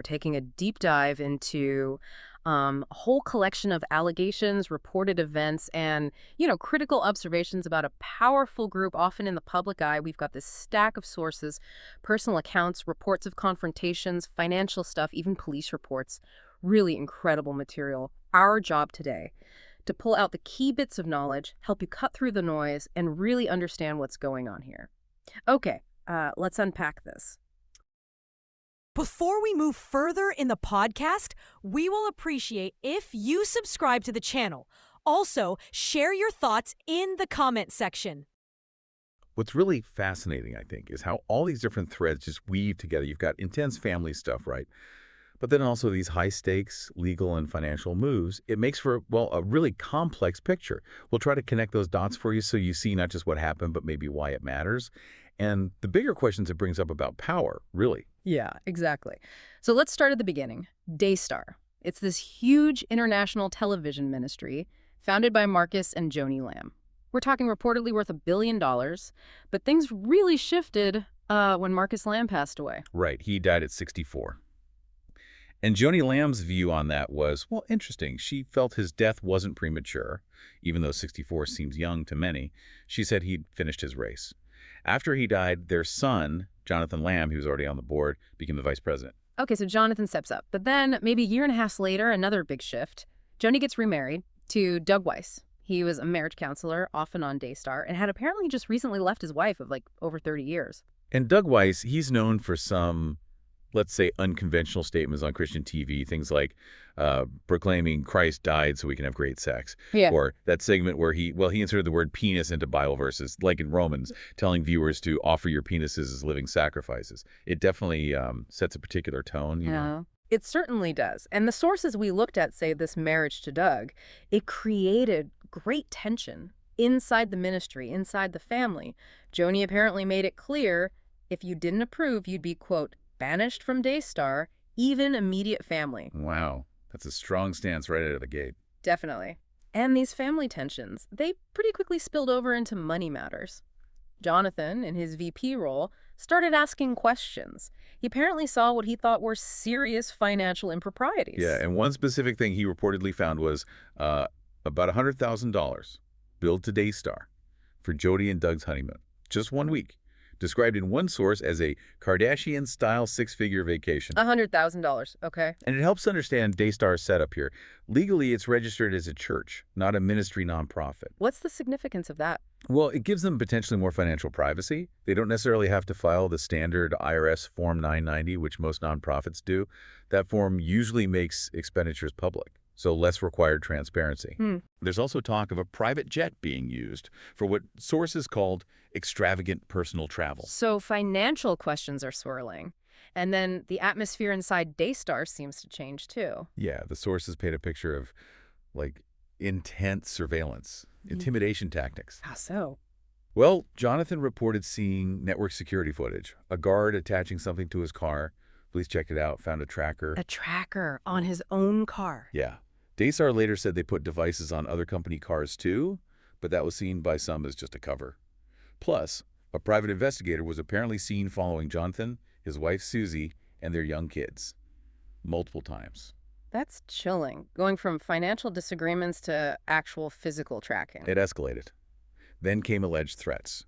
We're taking a deep dive into a whole collection of allegations, reported events, and, critical observations about a powerful group, often in the public eye. We've got this stack of sources, personal accounts, reports of confrontations, financial stuff, even police reports. Really incredible material. Our job today, to pull out the key bits of knowledge, help you cut through the noise, and really understand what's going on here. Okay, let's unpack this. Before we move further in the podcast, we will appreciate if you subscribe to the channel. Also, share your thoughts in the comment section. What's really fascinating, I think, is how all these different threads just weave together. You've got intense family stuff, right? But then also these high-stakes legal and financial moves. It makes for, well, a really complex picture. We'll try to connect those dots for you so you see not just what happened, but maybe why it matters. And the bigger questions it brings up about power, really. Yeah, exactly. So let's start at the beginning. Daystar. It's this huge international television ministry founded by Marcus and Joni Lamb. We're talking reportedly worth $1 billion, but things really shifted when Marcus Lamb passed away. Right. He died at 64. And Joni Lamb's view on that was, well, interesting. She felt his death wasn't premature, even though 64 seems young to many. She said he'd finished his race. After he died, their son, Jonathan Lamb, who was already on the board, became the vice president. Okay, so Jonathan steps up. But then, maybe a year and a half later, another big shift. Joni gets remarried to Doug Weiss. He was a marriage counselor, often on Daystar, and had apparently just recently left his wife of over 30 years. And Doug Weiss, he's known for some, let's say, unconventional statements on Christian TV, things like proclaiming Christ died so we can have great sex. Yeah. Or that segment where he inserted the word penis into Bible verses, like in Romans, telling viewers to offer your penises as living sacrifices. It definitely sets a particular tone. You know? It certainly does. And the sources we looked at say this marriage to Doug, it created great tension inside the ministry, inside the family. Joni apparently made it clear if you didn't approve, you'd be, quote, banished from Daystar, even immediate family. Wow. That's a strong stance right out of the gate. Definitely. And these family tensions, they pretty quickly spilled over into money matters. Jonathan, in his VP role, started asking questions. He apparently saw what he thought were serious financial improprieties. Yeah, and one specific thing he reportedly found was about $100,000 billed to Daystar for Jodi and Doug's honeymoon. Just 1 week. Described in one source as a Kardashian-style six-figure vacation. $100,000, okay. And it helps understand Daystar's setup here. Legally, it's registered as a church, not a ministry nonprofit. What's the significance of that? Well, it gives them potentially more financial privacy. They don't necessarily have to file the standard IRS Form 990, which most nonprofits do. That form usually makes expenditures public, so less required transparency. There's also talk of a private jet being used for what sources called extravagant personal travel. So financial questions are swirling. And then the atmosphere inside Daystar seems to change too. Yeah, the sources paint a picture of, intense surveillance, intimidation tactics. How so? Well, Jonathan reported seeing network security footage, a guard attaching something to his car. Police checked it out, found a tracker. A tracker on his own car. Yeah. Daystar later said they put devices on other company cars too, but that was seen by some as just a cover. Plus, a private investigator was apparently seen following Jonathan, his wife Susie, and their young kids. Multiple times. That's chilling. Going from financial disagreements to actual physical tracking. It escalated. Then came alleged threats.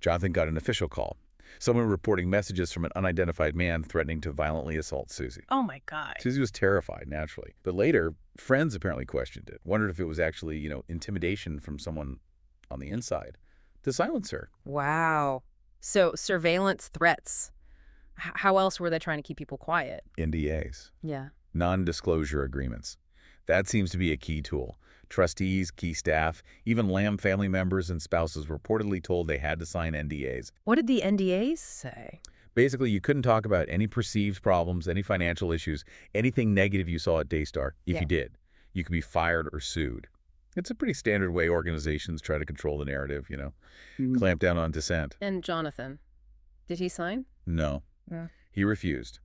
Jonathan got an official call. Someone reporting messages from an unidentified man threatening to violently assault Susie. Oh my God. Susie was terrified, naturally. But later, friends apparently questioned it, wondered if it was actually, intimidation from someone on the inside to silence her. Wow. So surveillance threats. How else were they trying to keep people quiet? NDAs. Yeah. Non-disclosure agreements. That seems to be a key tool. Trustees, key staff, even Lamb family members and spouses reportedly told they had to sign NDAs. What did the NDAs say? Basically, you couldn't talk about any perceived problems, any financial issues, anything negative you saw at Daystar. If you did, you could be fired or sued. It's a pretty standard way organizations try to control the narrative, clamp down on dissent. And Jonathan, did he sign? No, Yeah. he refused.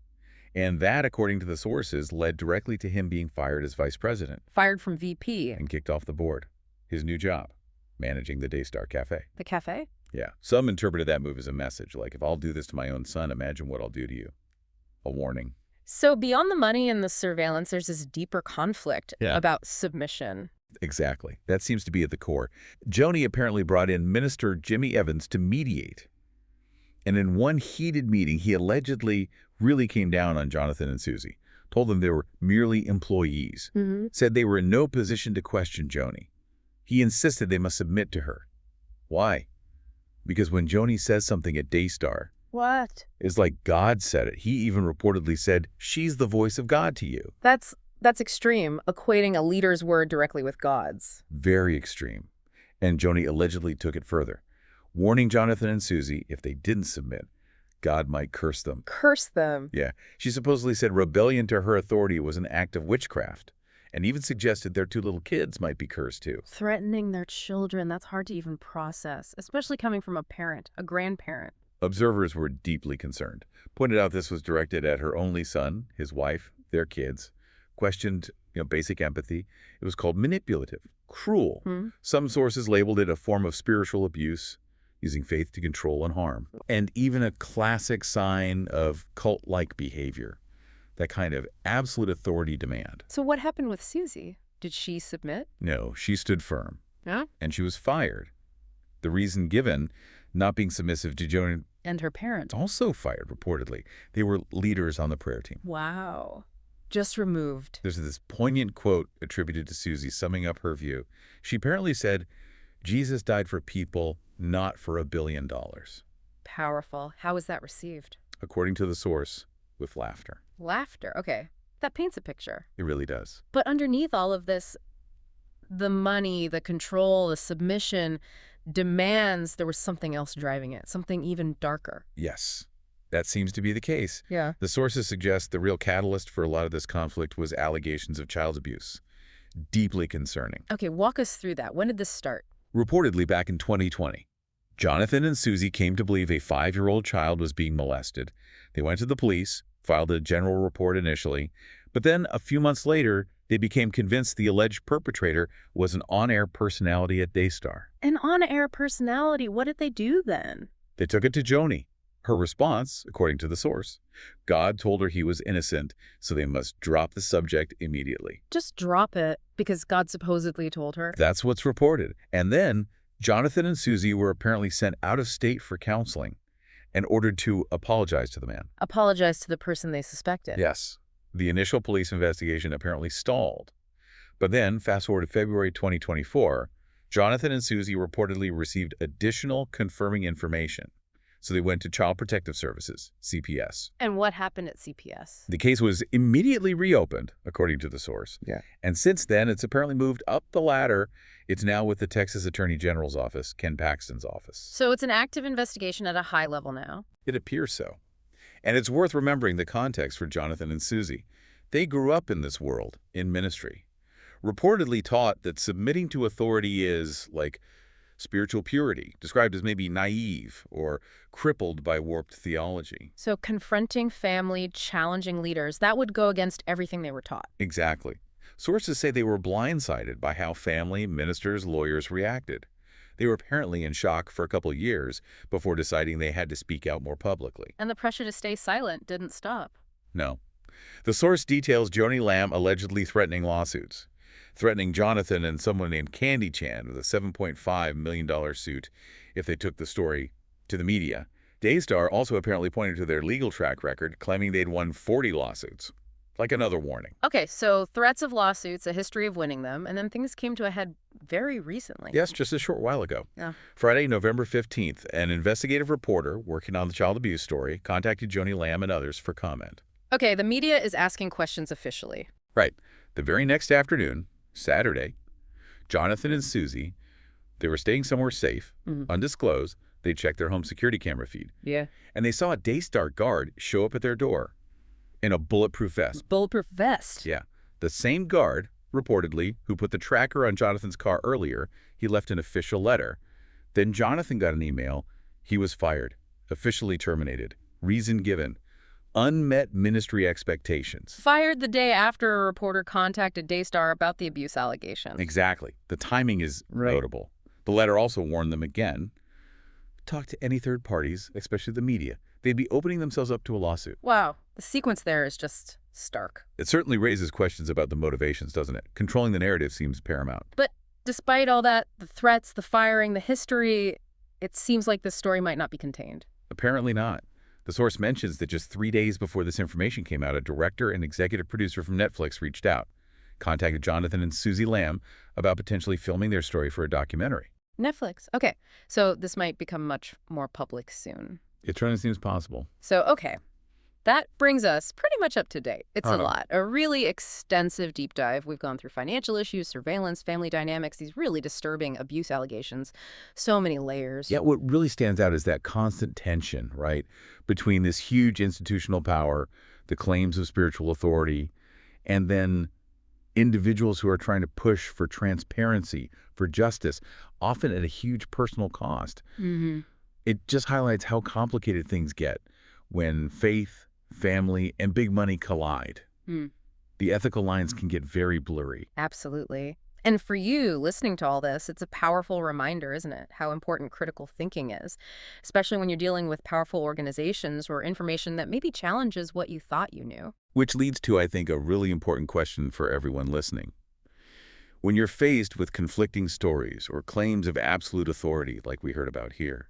And that, according to the sources, led directly to him being fired as vice president. Fired from VP. And kicked off the board. His new job, managing the Daystar Cafe. The cafe? Yeah. Some interpreted that move as a message, like, if I'll do this to my own son, imagine what I'll do to you. A warning. So beyond the money and the surveillance, there's this deeper conflict Yeah. about submission. Exactly. That seems to be at the core. Joni apparently brought in Minister Jimmy Evans to mediate. And in one heated meeting, he allegedly really came down on Jonathan and Susie, told them they were merely employees, said they were in no position to question Joni. He insisted they must submit to her. Why? Because when Joni says something at Daystar, What? it's like God said it. He even reportedly said, she's the voice of God to you. That's extreme, equating a leader's word directly with God's. Very extreme. And Joni allegedly took it further, warning Jonathan and Susie if they didn't submit, God might curse them. Curse them. Yeah. She supposedly said rebellion to her authority was an act of witchcraft, and even suggested their two little kids might be cursed too. Threatening their children, that's hard to even process, especially coming from a parent, a grandparent. Observers were deeply concerned, pointed out this was directed at her only son, his wife, their kids, questioned basic empathy. It was called manipulative, cruel. Some sources labeled it a form of spiritual abuse, using faith to control and harm, and even a classic sign of cult-like behavior, that kind of absolute authority demand. So what happened with Susie? Did she submit? No, she stood firm, Yeah. and she was fired. The reason given, not being submissive to Joni, And her parent. also fired, reportedly. They were leaders on the prayer team. Wow. Just removed. There's this poignant quote attributed to Susie summing up her view. She apparently said, Jesus died for people, not for $1 billion. Powerful. How was that received? According to the source, with laughter. Laughter. Okay. That paints a picture. It really does. But underneath all of this, the money, the control, the submission, demands, there was something else driving it, something even darker. Yes, that seems to be the case. Yeah. The sources suggest the real catalyst for a lot of this conflict was allegations of child abuse. Deeply concerning. Okay, walk us through that. When did this start? Reportedly back in 2020, Jonathan and Susie came to believe a 5-year-old child was being molested. They went to the police, filed a general report initially, but then a few months later, they became convinced the alleged perpetrator was an on-air personality at Daystar. An on-air personality. What did they do then? They took it to Joni. Her response, according to the source, God told her he was innocent, so they must drop the subject immediately. Just drop it because God supposedly told her. That's what's reported. And then Jonathan and Susie were apparently sent out of state for counseling and ordered to apologize to the man. Apologize to the person they suspected. Yes. The initial police investigation apparently stalled. But then, fast forward to February 2024, Jonathan and Susie reportedly received additional confirming information. So they went to Child Protective Services, CPS. And what happened at CPS? The case was immediately reopened, according to the source. Yeah. And since then, it's apparently moved up the ladder. It's now with the Texas Attorney General's office, Ken Paxton's office. So it's an active investigation at a high level now. It appears so. And it's worth remembering the context for Jonathan and Susie. They grew up in this world, in ministry. Reportedly taught that submitting to authority is, like, spiritual purity, described as maybe naive or crippled by warped theology. So confronting family, challenging leaders, that would go against everything they were taught. Exactly. Sources say they were blindsided by how family, ministers, lawyers reacted. They were apparently in shock for a couple of years before deciding they had to speak out more publicly. And the pressure to stay silent didn't stop. No. The source details Joni Lamb allegedly threatening lawsuits, threatening Jonathan and someone named Candy Chan with a $7.5 million suit if they took the story to the media. Daystar also apparently pointed to their legal track record, claiming they'd won 40 lawsuits. Like another warning. Okay, so threats of lawsuits, a history of winning them, and then things came to a head very recently. Yes, just a short while ago. Yeah. Friday, November 15th, an investigative reporter working on the child abuse story contacted Joni Lamb and others for comment. Okay, the media is asking questions officially. Right. The very next afternoon, Saturday, Jonathan and Susie, they were staying somewhere safe, undisclosed. They checked their home security camera feed. Yeah. And they saw a Daystar guard show up at their door in a bulletproof vest. Bulletproof vest. Yeah. The same guard, reportedly, who put the tracker on Jonathan's car earlier, he left an official letter. Then Jonathan got an email. He was fired, officially terminated. Reason given: unmet ministry expectations. Fired the day after a reporter contacted Daystar about the abuse allegations. Exactly. The timing is Right. notable. The letter also warned them again. Talk to any third parties, especially the media. They'd be opening themselves up to a lawsuit. Wow, the sequence there is just stark. It certainly raises questions about the motivations, doesn't it? Controlling the narrative seems paramount. But despite all that, the threats, the firing, the history, it seems like this story might not be contained. Apparently not. The source mentions that just 3 days before this information came out, a director and executive producer from Netflix reached out, contacted Jonathan and Susie Lamb about potentially filming their story for a documentary. Netflix. Okay, so this might become much more public soon. It certainly seems possible. So, okay, that brings us pretty much up to date. It's a Uh-huh. lot, a really extensive deep dive. We've gone through financial issues, surveillance, family dynamics, these really disturbing abuse allegations, so many layers. Yeah, what really stands out is that constant tension, right, between this huge institutional power, the claims of spiritual authority, and then individuals who are trying to push for transparency, for justice, often at a huge personal cost. Mm-hmm. It just highlights how complicated things get when faith, family, and big money collide. Mm. The ethical lines can get very blurry. Absolutely. And for you, listening to all this, it's a powerful reminder, isn't it, how important critical thinking is, especially when you're dealing with powerful organizations or information that maybe challenges what you thought you knew. Which leads to, I think, a really important question for everyone listening. When you're faced with conflicting stories or claims of absolute authority, like we heard about here,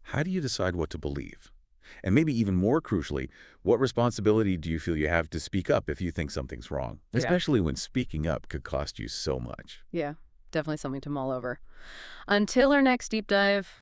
how do you decide what to believe? And maybe even more crucially, what responsibility do you feel you have to speak up if you think something's wrong? Yeah. Especially when speaking up could cost you so much. Yeah, definitely something to mull over. Until our next deep dive,